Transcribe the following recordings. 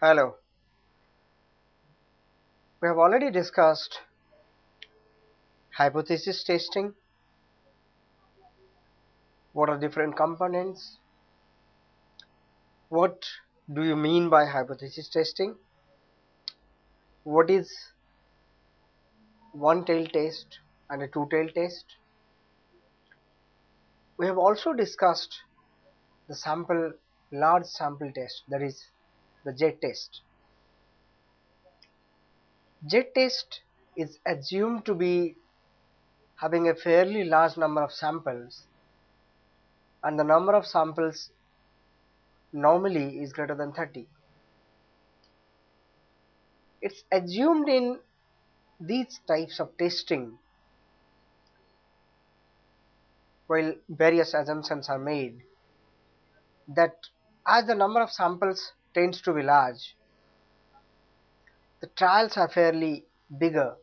Hello. We have already discussed hypothesis testing. What are different components? What do you mean by hypothesis testing? What is one-tailed test and a two-tailed test? We have also discussed the large sample test, that is the Z test. Z test is assumed to be having a fairly large number of samples, and the number of samples normally is greater than 30. It's assumed in these types of testing, while various assumptions are made, that as the number of samples tends to be large, the trials are fairly bigger.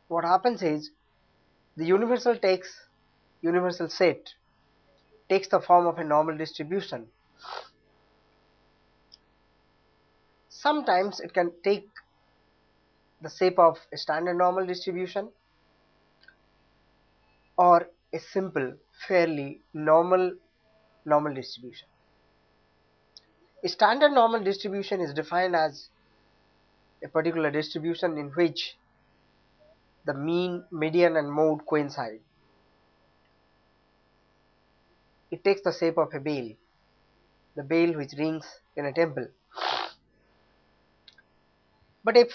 What happens is the universal set takes the form of a normal distribution. Sometimes it can take the shape of a standard normal distribution or a simple, fairly normal distribution. A standard normal distribution is defined as a particular distribution in which the mean, median and mode coincide. It takes the shape of a bell, the bell which rings in a temple. But if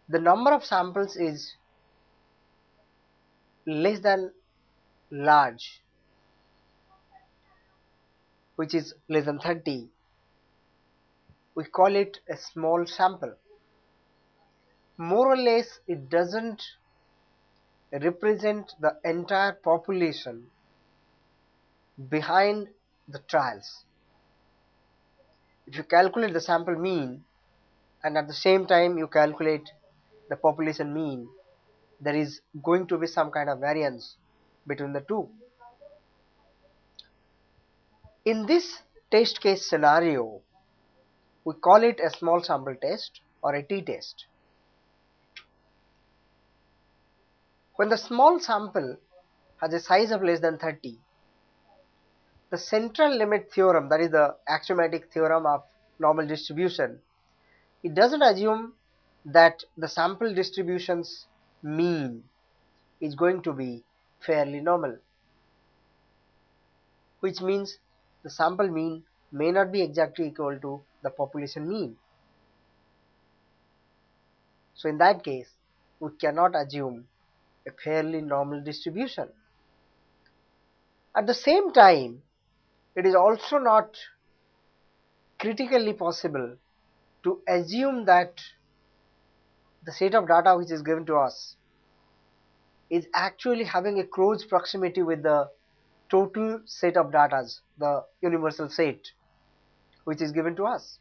the number of samples is less than large, which is less than 30, we call it a small sample. More or less, it doesn't represent the entire population behind the trials. If you calculate the sample mean and at the same time you calculate the population mean, there is going to be some kind of variance between the two. In this test case scenario, we call it a small sample test or a t-test. When the small sample has a size of less than 30, the central limit theorem, that is the axiomatic theorem of normal distribution, it doesn't assume that the sample distribution's mean is going to be fairly normal, which means the sample mean may not be exactly equal to the population mean. So in that case, we cannot assume a fairly normal distribution. At the same time, it is also not critically possible to assume that the set of data which is given to us is actually having a close proximity with the total set of data, the universal set which is given to us,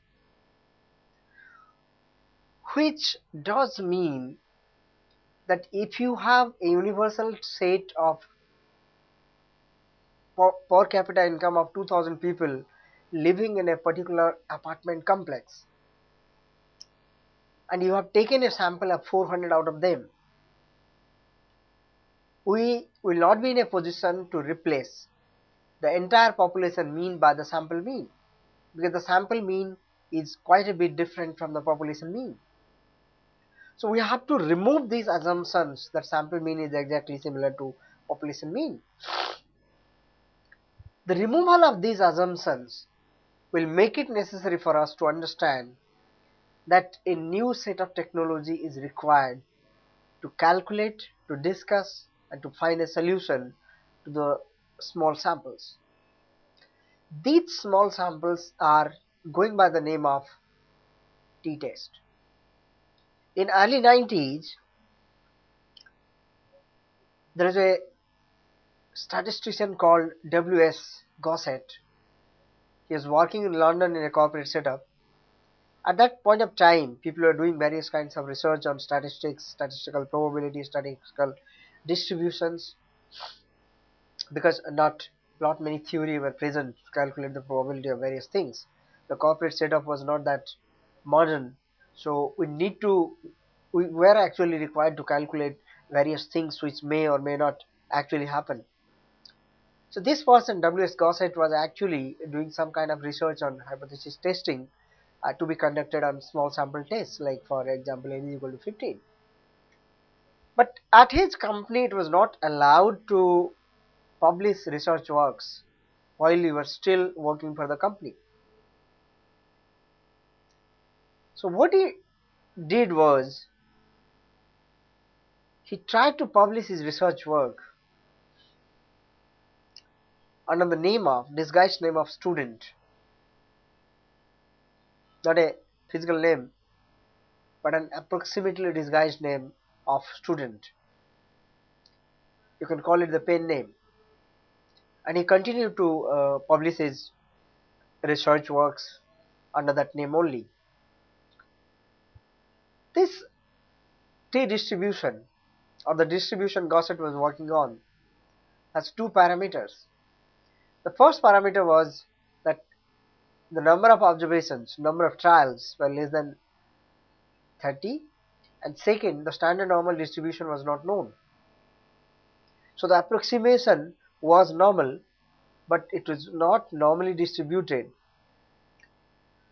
which does mean that if you have a universal set of per capita income of 2000 people living in a particular apartment complex, and you have taken a sample of 400 out of them, we will not be in a position to replace the entire population mean by the sample mean, because the sample mean is quite a bit different from the population mean. So we have to remove these assumptions that sample mean is exactly similar to population mean. The removal of these assumptions will make it necessary for us to understand that a new set of technology is required to calculate, to discuss and to find a solution to the small samples. These small samples are going by the name of t-test. In early 90s, there is a statistician called W.S. Gossett. He is working in London in a corporate setup. At that point of time, people were doing various kinds of research on statistics, statistical probability, statistical distributions, because not many theory were present to calculate the probability of various things. the corporate setup was not that modern, so we were actually required to calculate various things which may or may not actually happen. So this person, W.S. Gossett, was actually doing some kind of research on hypothesis testing to be conducted on small sample tests, like for example n is equal to 15. But at his company it was not allowed to publish research works while he was still working for the company. So what he did was, he tried to publish his research work under the disguised name of student. Not a physical name, but an approximately disguised name of student. You can call it the pen name. And he continued to publish his research works under that name only. This T distribution, or the distribution Gossett was working on, has two parameters. The first parameter was that the number of observations, number of trials were less than 30, and second, the standard normal distribution was not known. So the approximation was normal, but it was not normally distributed.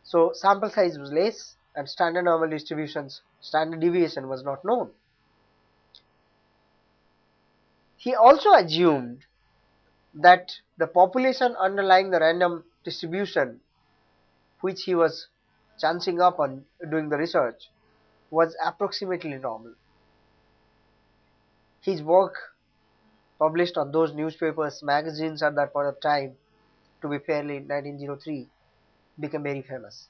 So sample size was less, and standard normal distribution's standard deviation was not known. He also assumed that the population underlying the random distribution, which he was chancing up on doing the research, was approximately normal. His work, published on those newspapers, magazines at that point of time, to be fairly in 1903, became very famous,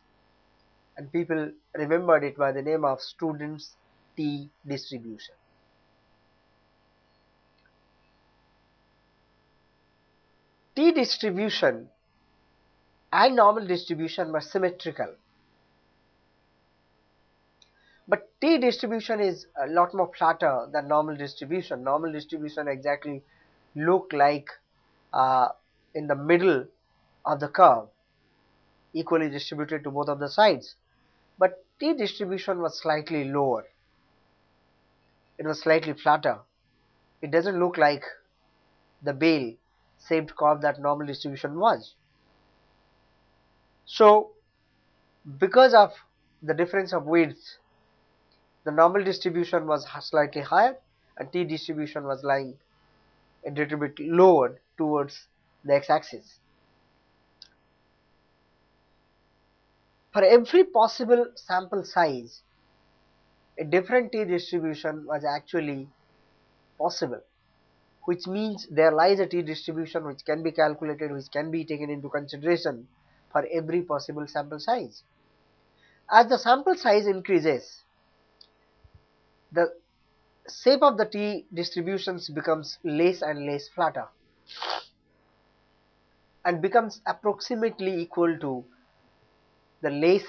and people remembered it by the name of Student's T distribution. T distribution and normal distribution were symmetrical, but T distribution is a lot more flatter than normal distribution. Normal distribution exactly look like in the middle of the curve, equally distributed to both of the sides, but T distribution was slightly lower. It was slightly flatter. It doesn't look like the bell-shaped curve that normal distribution was. So because of the difference of width, the normal distribution was slightly higher and T distribution was lying a little bit lower towards the x-axis. For every possible sample size, a different T distribution was actually possible, which means there lies a T distribution which can be calculated, which can be taken into consideration for every possible sample size. As the sample size increases, the shape of the T distributions becomes less and less flatter and becomes approximately equal to the less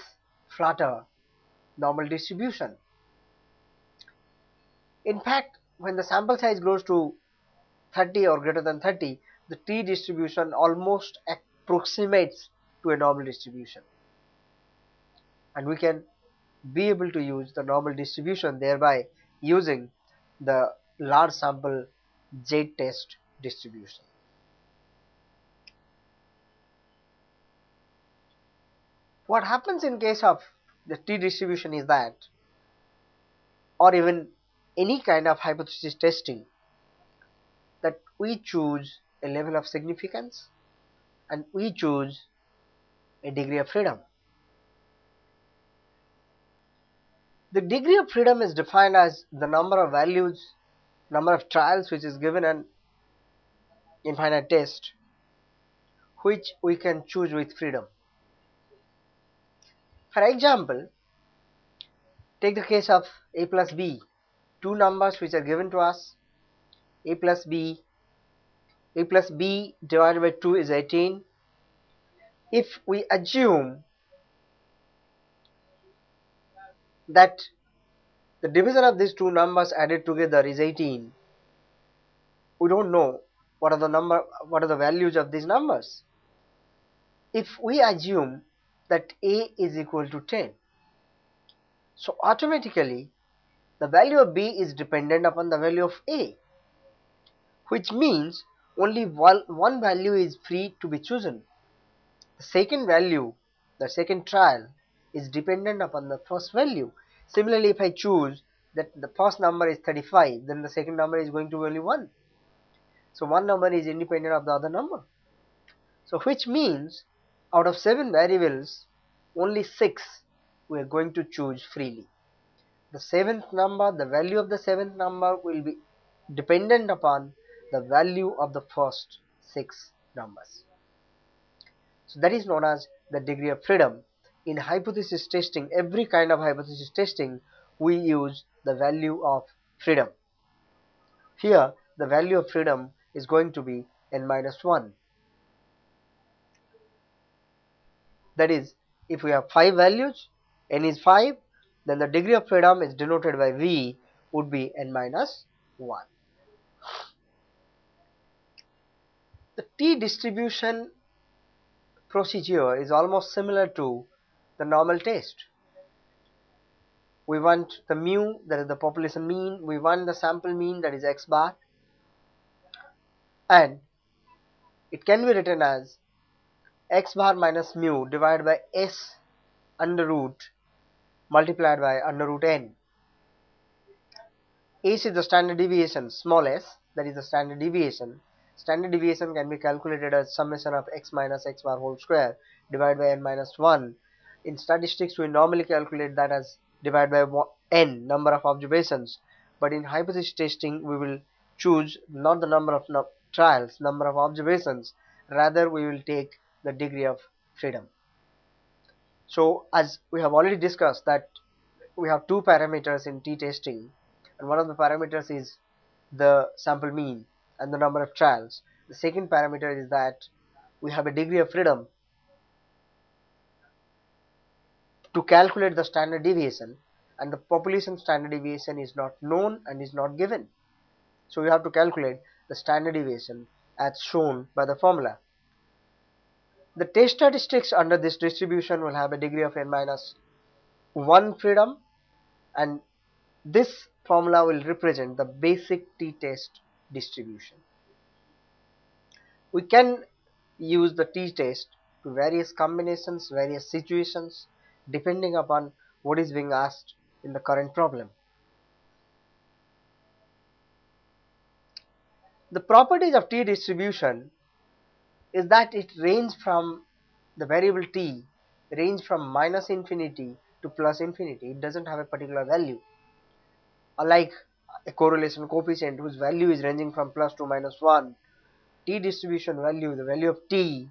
flatter normal distribution. In fact, when the sample size grows to 30 or greater than 30, the T distribution almost approximates to a normal distribution, and we can be able to use the normal distribution, thereby using the large sample z-test distribution. What happens in case of the T distribution is that, or even any kind of hypothesis testing, that we choose a level of significance and we choose a degree of freedom. The degree of freedom is defined as the number of values, number of trials which is given an infinite test, which we can choose with freedom. For example, take the case of a plus b, two numbers which are given to us, a plus b divided by 2 is 18. If we assume that the divisor of these two numbers added together is 18, we don't know what are the values of these numbers. If we assume that A is equal to 10. So automatically the value of B is dependent upon the value of A, which means only one value is free to be chosen. The second value, the second trial, is dependent upon the first value. Similarly, if I choose that the first number is 35, then the second number is going to be only 1. So one number is independent of the other number. So which means out of 7 variables, only 6 we are going to choose freely. The seventh number, the value of the seventh number will be dependent upon the value of the first 6 numbers. So that is known as the degree of freedom. In hypothesis testing, every kind of hypothesis testing, we use the value of freedom. Here, the value of freedom is going to be n minus 1. That is, if we have 5 values, n is 5, then the degree of freedom is denoted by V would be n minus 1. The t-distribution procedure is almost similar to the normal test. We want the mu, that is the population mean, we want the sample mean, that is x bar, and it can be written as x bar minus mu divided by s under root multiplied by under root n. S is the standard deviation, small s, that is the standard deviation. Standard deviation can be calculated as summation of x minus x bar whole square divided by n minus 1. In statistics, we normally calculate that as divided by n, number of observations. But in hypothesis testing, we will choose not the number of trials, number of observations. Rather, we will take the degree of freedom. So, as we have already discussed that we have 2 parameters in t-testing, and one of the parameters is the sample mean and the number of trials. The second parameter is that we have a degree of freedom to calculate the standard deviation, and the population standard deviation is not known and is not given. So we have to calculate the standard deviation as shown by the formula. The test statistics under this distribution will have a degree of n minus 1 freedom, and this formula will represent the basic t-test distribution. We can use the t-test to various combinations, various situations, depending upon what is being asked in the current problem. The properties of t-distribution is that it ranges from the variable t, range from minus infinity to plus infinity. It doesn't have a particular value. Unlike a correlation coefficient whose value is ranging from plus to minus 1, t-distribution value, the value of t,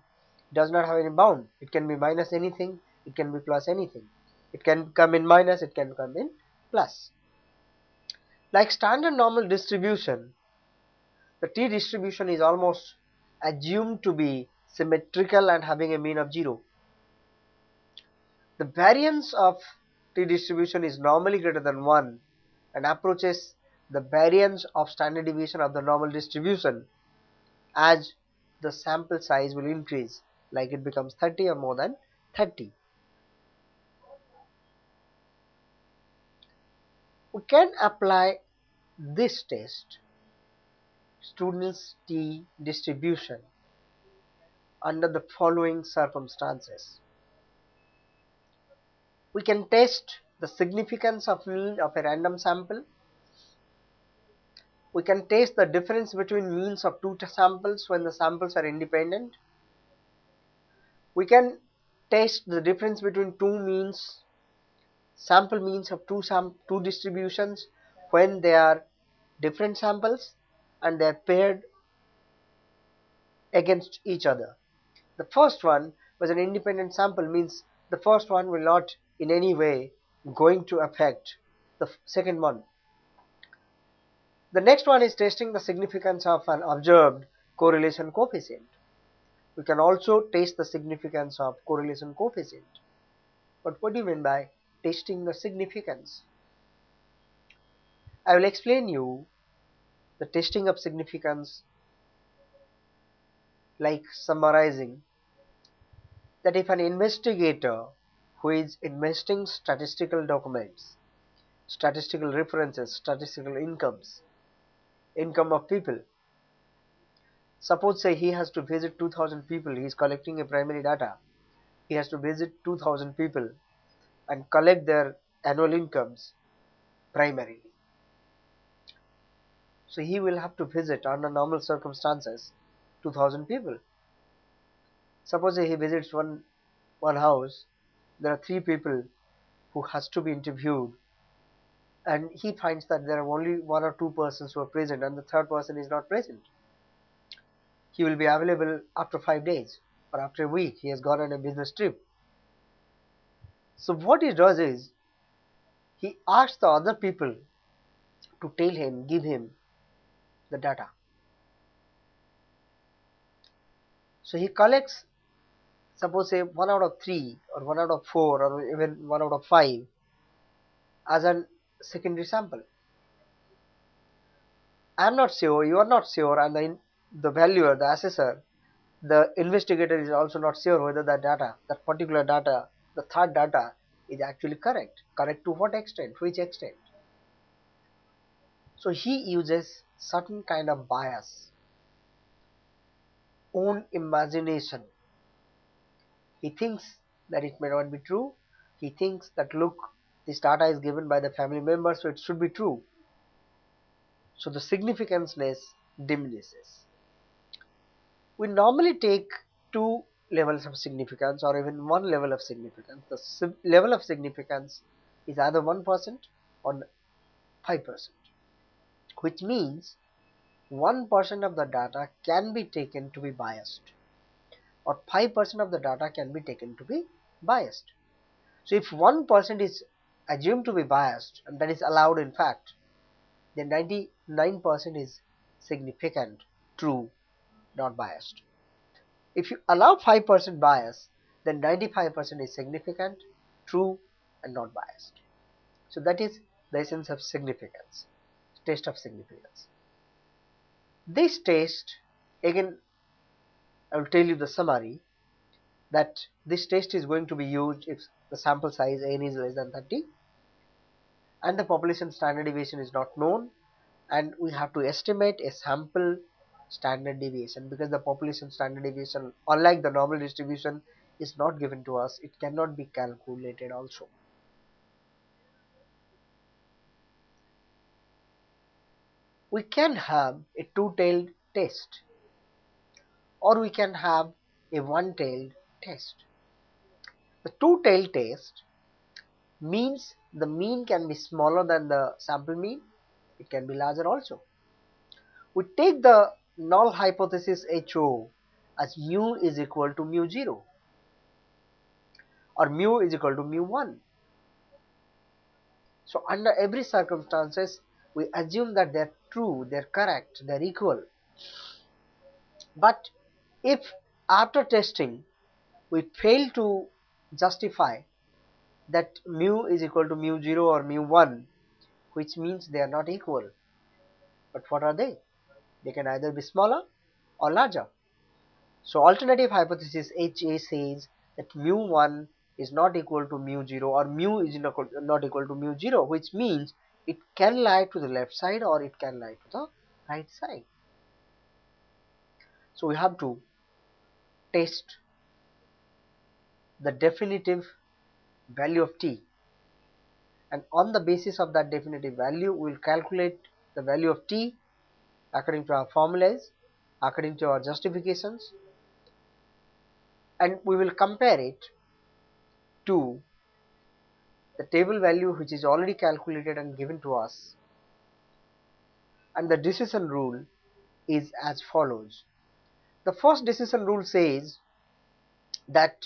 does not have any bound. It can be minus anything, it can be plus anything. It can come in minus, it can come in plus. Like standard normal distribution, the t-distribution is almost assumed to be symmetrical and having a mean of 0. The variance of t-distribution is normally greater than 1 and approaches the variance of standard deviation of the normal distribution as the sample size will increase, like it becomes 30 or more than 30. We can apply this test, students' t-distribution, under the following circumstances. We can test the significance of mean of a random sample. We can test the difference between means of 2 samples when the samples are independent. We can test the difference between 2 means, sample means of two distributions when they are different samples and they are paired against each other. The first one was an independent sample, means the first one will not in any way going to affect the second one. The next one is testing the significance of an observed correlation coefficient. We can also test the significance of correlation coefficient. But what do you mean by testing the significance? I will explain you the testing of significance like summarizing that if an investigator who is investing statistical documents, statistical references, statistical income of people, suppose say he has to visit 2000 people, he is collecting a primary data, he has to visit 2000 people and collect their annual incomes primarily. So he will have to visit under normal circumstances 2000 people. Suppose he visits one house, there are 3 people who has to be interviewed, and he finds that there are only 1 or 2 persons who are present and the third person is not present. He will be available after 5 days or after a week. He has gone on a business trip. So what he does is he asks the other people to tell him, give him the data. So he collects, suppose say 1 out of 3 or 1 out of 4 or even 1 out of 5 as a secondary sample. I am not sure, you are not sure, and the valuer, the assessor, the investigator is also not sure whether that particular data, the third data, is actually correct. Correct to what extent, which extent? So he uses certain kind of bias, own imagination. He thinks that it may not be true. He thinks that, look, this data is given by the family member, so it should be true. So the significanceness diminishes. We normally take 2 levels of significance or even 1 level of significance. The level of significance is either 1% or 5%, which means 1% of the data can be taken to be biased, or 5% of the data can be taken to be biased. So if 1% is assumed to be biased, and that is allowed in fact, then 99% is significant, true, not biased. If you allow 5% bias, then 95% is significant, true, and not biased. So that is the essence of significance, test of significance. This test, again, I will tell you the summary, that this test is going to be used if the sample size n is less than 30 and the population standard deviation is not known, and we have to estimate a sample standard deviation, because the population standard deviation, unlike the normal distribution, is not given to us. It cannot be calculated also. We can have a 2-tailed test, or we can have a 1-tailed test. The 2-tailed test means the mean can be smaller than the sample mean. It can be larger also. We take the null hypothesis HO as mu is equal to mu0 or mu is equal to mu1. So under every circumstances, we assume that they're true, they're correct, they're equal. But if after testing we fail to justify that mu is equal to mu0 or mu1, which means they are not equal. But what are they? They can either be smaller or larger. So alternative hypothesis HA says that mu1 is not equal to mu0 or mu is not equal to mu0, which means it can lie to the left side or it can lie to the right side. So we have to test the definitive value of t, and on the basis of that definitive value we will calculate the value of t according to our formulas, according to our justifications, and we will compare it to the table value which is already calculated and given to us. And the decision rule is as follows. The first decision rule says that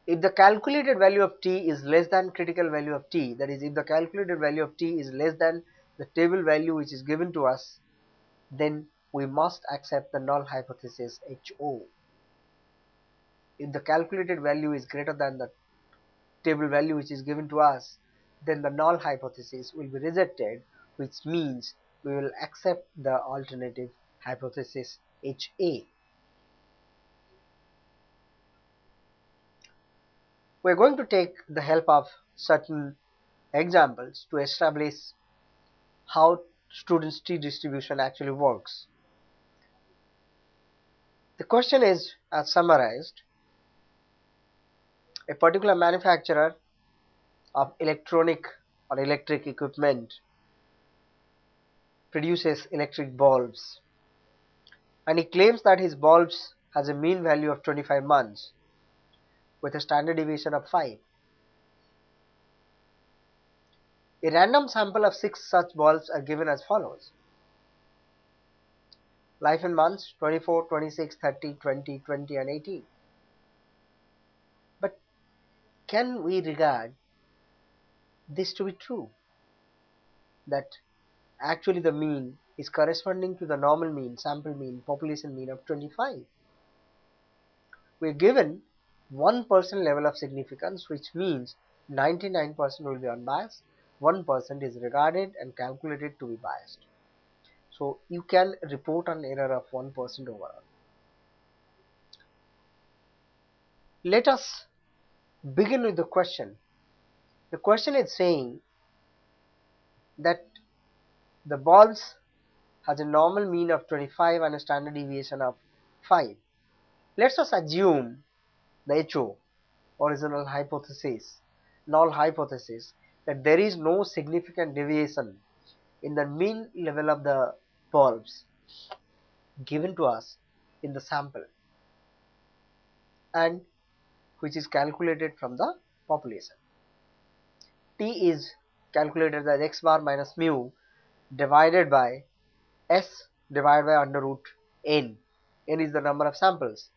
if the calculated value of t is less than critical value of t, that is, if the calculated value of t is less than the table value which is given to us, then we must accept the null hypothesis HO. If the calculated value is greater than the table value which is given to us, then the null hypothesis will be rejected, which means we will accept the alternative hypothesis HA. We are going to take the help of certain examples to establish how students' t distribution actually works. The question is as summarized: a particular manufacturer of electronic or electric equipment produces electric bulbs, and he claims that his bulbs has a mean value of 25 months with a standard deviation of 5. A random sample of 6 such bulbs are given as follows: life in months 24, 26, 30, 20, 20 and 18. But can we regard this to be true, that actually the mean is corresponding to the normal mean, sample mean, population mean of 25? We are given 1% level of significance, which means 99% will be unbiased, 1% is regarded and calculated to be biased. So you can report an error of 1% overall. Let us begin with the question. The question is saying that the bulbs has a normal mean of 25 and a standard deviation of 5. Let us assume the HO, original hypothesis, null hypothesis, that there is no significant deviation in the mean level of the bulbs given to us in the sample, and which is calculated from the population. T is calculated as x bar minus mu divided by S divided by under root n. N is the number of samples.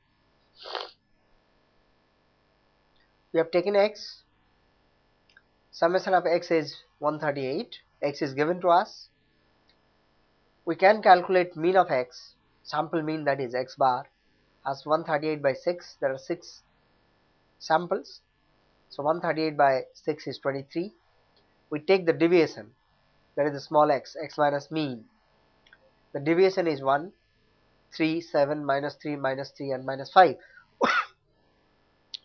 We have taken x, summation of x is 138, x is given to us. We can calculate mean of x, sample mean, that is x bar, as 138 by 6, there are 6 samples, so 138 by 6 is 23. We take the deviation, that is the small x, x minus mean. The deviation is 1, 3, 7, minus 3 and minus 5.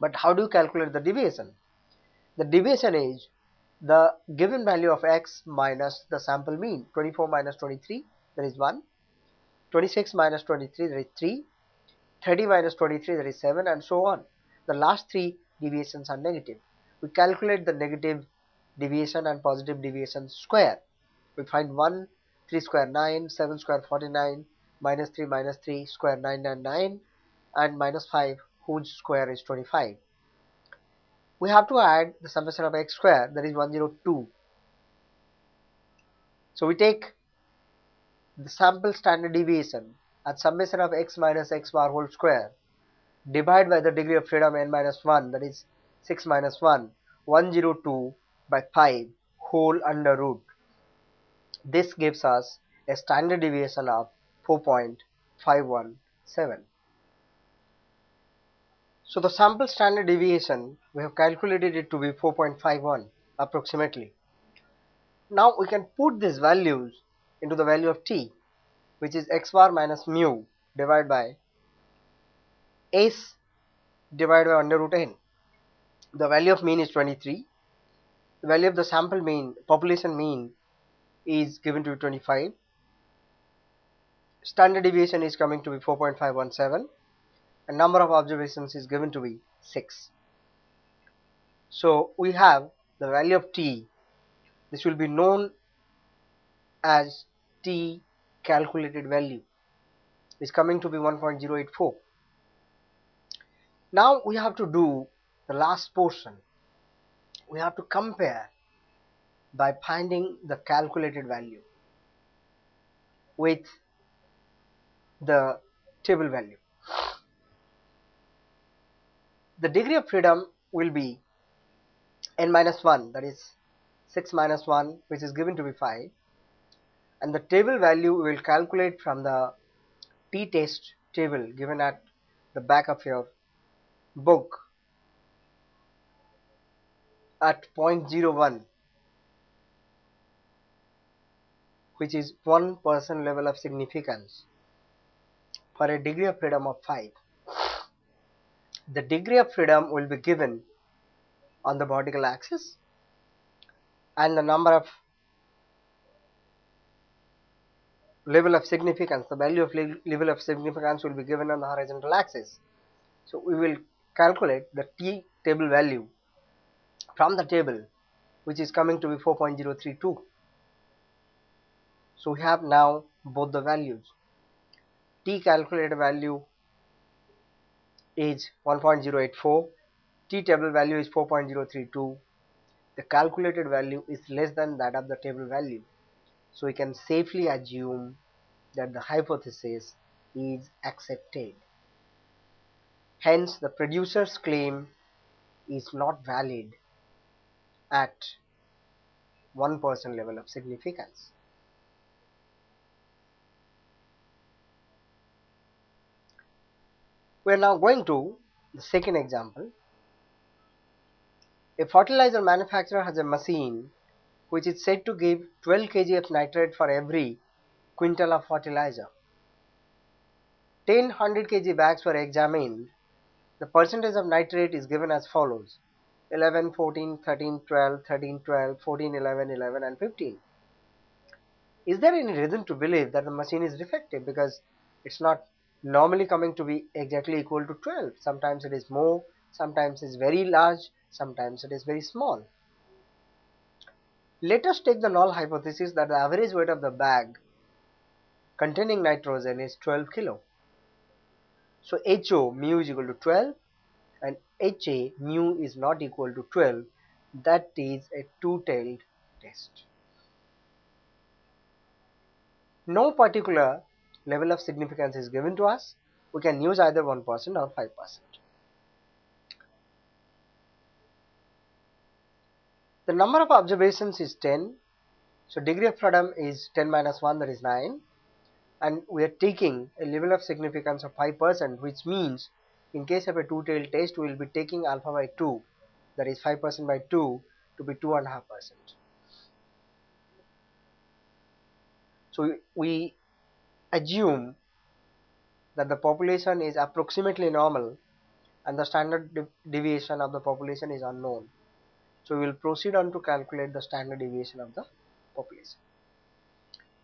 But how do you calculate the deviation? The deviation is the given value of x minus the sample mean. 24 minus 23, that is 1. 26 minus 23, that is 3. 30 minus 23, that is 7, and so on. The last 3 deviations are negative. We calculate the negative deviation and positive deviation square. We find 1, 3 square 9, 7 square 49, minus 3 square 9, and minus 5 whose square is 25. We have to add the summation of x square, that is 102. So we take the sample standard deviation at summation of x minus x bar whole square, divide by the degree of freedom n minus 1, that is 6 minus 1, 102 by 5 whole under root. This gives us a standard deviation of 4.517. So the sample standard deviation, we have calculated it to be 4.51 approximately. Now we can put these values into the value of t, which is x bar minus mu divided by s divided by under root n. The value of mean is 23. The value of the sample mean, population mean, is given to be 25. Standard deviation is coming to be 4.517. And number of observations is given to be 6. So we have the value of t. This will be known as t calculated value, is coming to be 1.084. Now we have to do the last portion. We have to compare by finding the calculated value with the table value. The degree of freedom will be n minus 1, that is 6 minus 1, which is given to be 5, and the table value we will calculate from the t-test table given at the back of your book at 0.01, which is 1% level of significance for a degree of freedom of 5. The degree of freedom will be given on the vertical axis, and the number of level of significance, the value of level of significance will be given on the horizontal axis. So we will calculate the t table value from the table, which is coming to be 4.032. So we have now both the values. T calculated value is 1.084, t table value is 4.032. The calculated value is less than that of the table value. So we can safely assume that the hypothesis is accepted. Hence, the producer's claim is not valid at 1% level of significance. We are now going to the second example. A fertilizer manufacturer has a machine which is said to give 12 kg of nitrate for every quintal of fertilizer. 10 100 kg bags were examined. The percentage of nitrate is given as follows: 11, 14, 13, 12, 13, 12, 14, 11, 11 and 15. Is there any reason to believe that the machine is defective? Because it's not normally coming to be exactly equal to 12. Sometimes it is more, sometimes it is very large, sometimes it is very small. Let us take the null hypothesis that the average weight of the bag containing nitrogen is 12 kilo. So HO mu is equal to 12 and HA mu is not equal to 12. That is a two-tailed test. No particular level of significance is given to us. We can use either 1% or 5%. The number of observations is 10. So degree of freedom is 10 minus 1, that is 9. And we are taking a level of significance of 5%, which means in case of a two-tailed test, we will be taking alpha by 2, that is 5% by 2, to be 2.5%. So we assume that the population is approximately normal and the standard deviation of the population is unknown. So we will proceed on to calculate the standard deviation of the population.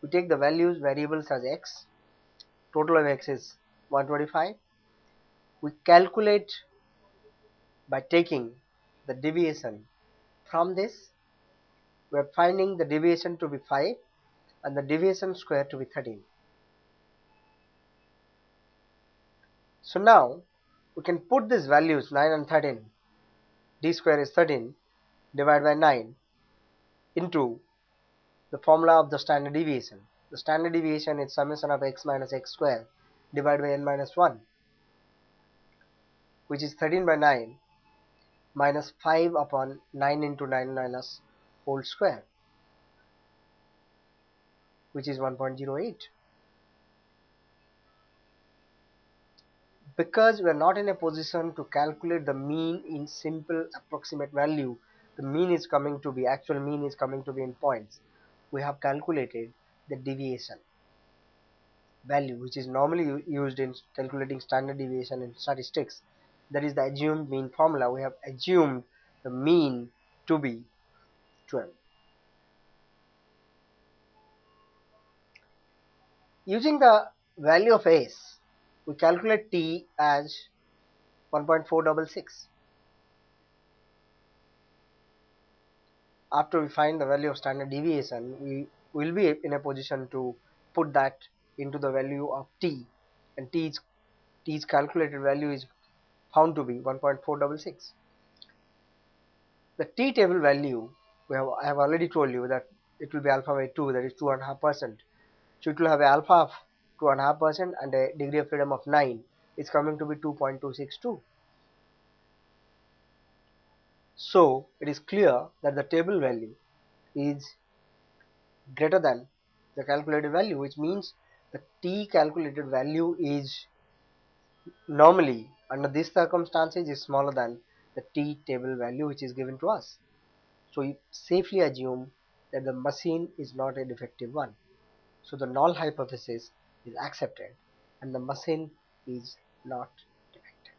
We take the values variables as x. Total of x is 125. We calculate by taking the deviation from this. We are finding the deviation to be 5 and the deviation square to be 13. So now we can put these values 9 and 13, d square is 13, divided by 9 into the formula of the standard deviation. The standard deviation is summation of x minus x square divided by n minus 1, which is 13 by 9 minus 5 upon 9 into 9 minus whole square, which is 1.08. Because we are not in a position to calculate the mean in simple approximate value, the mean is coming to be, actual mean is coming to be in points. We have calculated the deviation value, which is normally used in calculating standard deviation in statistics. That is the assumed mean formula. We have assumed the mean to be 12. Using the value of S, we calculate T as 1.466. After we find the value of standard deviation, we will be in a position to put that into the value of T, and T's calculated value is found to be 1.466. The T table value, I have already told you that it will be alpha by 2, that is 2.5%. So it will have an alpha of 2.5% and a degree of freedom of 9. It's coming to be 2.262. So it is clear that the table value is greater than the calculated value, which means the T calculated value is normally under these circumstances is smaller than the T table value which is given to us. So you safely assume that the machine is not a defective one. So the null hypothesis is accepted and the machine is not defective.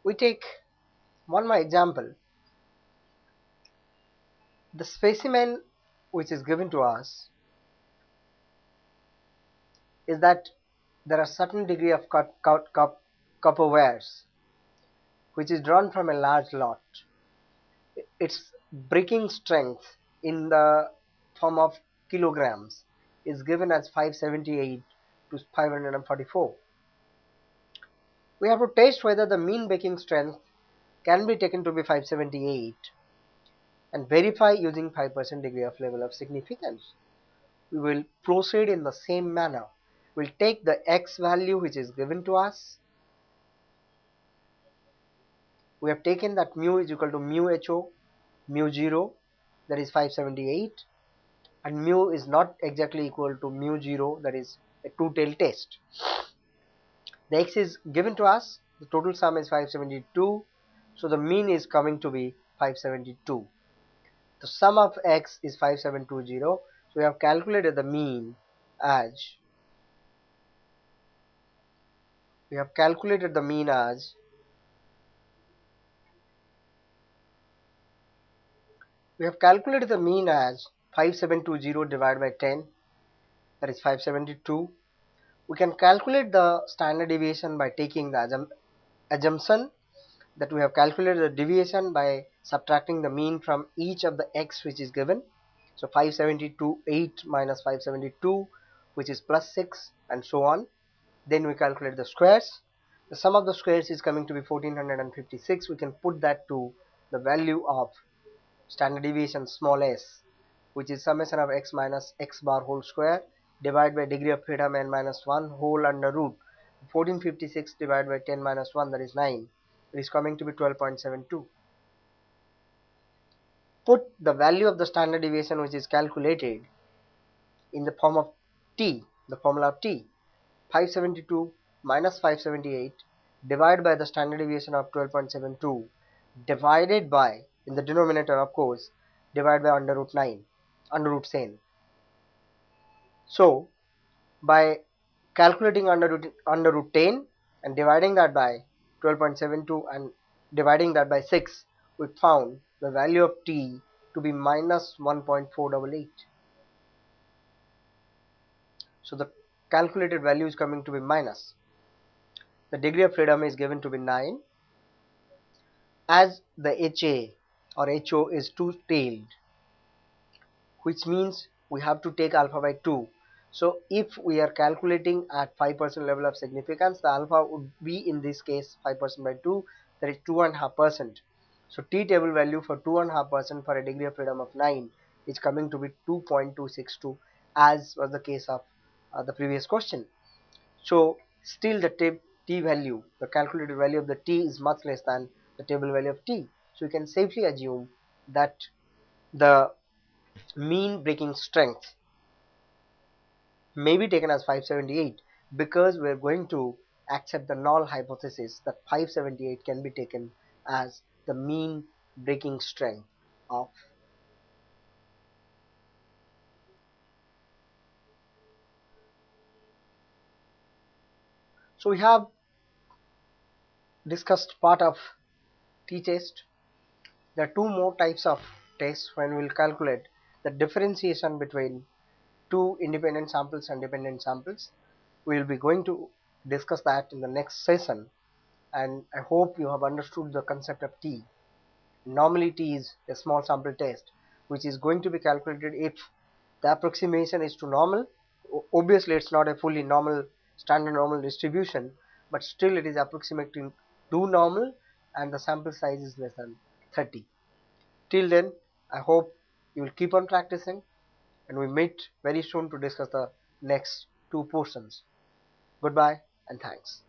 We take one more example. The specimen which is given to us is that there are certain degree of copper wires which is drawn from a large lot. Its breaking strength in the form of kilograms is given as 578 to 544. We have to test whether the mean breaking strength can be taken to be 578 and verify using 5% degree of level of significance. We will proceed in the same manner. We'll take the x value which is given to us. We have taken that mu is equal to mu ho, mu 0, that is 578, and mu is not exactly equal to mu 0, that is a two-tailed test. The x is given to us, the total sum is 572, so the mean is coming to be 572. The sum of x is 5720, so we have calculated the mean as we have calculated the mean as 5720 divided by 10, that is 572. We can calculate the standard deviation by taking the assumption that we have calculated the deviation by subtracting the mean from each of the x which is given. So 572 8 minus 572, which is plus 6, and so on. Then we calculate the squares. The sum of the squares is coming to be 1456. We can put that to the value of standard deviation small s, which is summation of x minus x bar whole square divided by degree of freedom n minus 1 whole under root 1456 divided by 10 minus 1, that is 9. It is coming to be 12.72. Put the value of the standard deviation which is calculated in the form of t, the formula of t. 572 minus 578 divided by the standard deviation of 12.72 divided by, in the denominator of course, divided by under root 10. So by calculating under root 10 and dividing that by 12.72 and dividing that by 6, we found the value of t to be minus 1.488. So the calculated value is coming to be minus. The degree of freedom is given to be 9. As the HA or HO is two-tailed, which means we have to take alpha by 2. So if we are calculating at 5% level of significance, the alpha would be in this case 5% by 2, that is 2.5%. So t table value for 2.5% for a degree of freedom of 9 is coming to be 2.262, as was the case of the previous question. So still the t value, the calculated value of the t is much less than the table value of t. So you can safely assume that the mean breaking strength may be taken as 578, because we are going to accept the null hypothesis that 578 can be taken as the mean breaking strength of. So we have discussed part of t-test. There are two more types of tests when we will calculate the differentiation between two independent samples and dependent samples. We will be going to discuss that in the next session, and I hope you have understood the concept of t. Normally t is a small sample test which is going to be calculated if the approximation is to normal. Obviously it's not a fully normal standard normal distribution, but still it is approximating to normal and the sample size is less than 30. Till then, I hope you will keep on practicing, and we meet very soon to discuss the next two portions. Goodbye and thanks.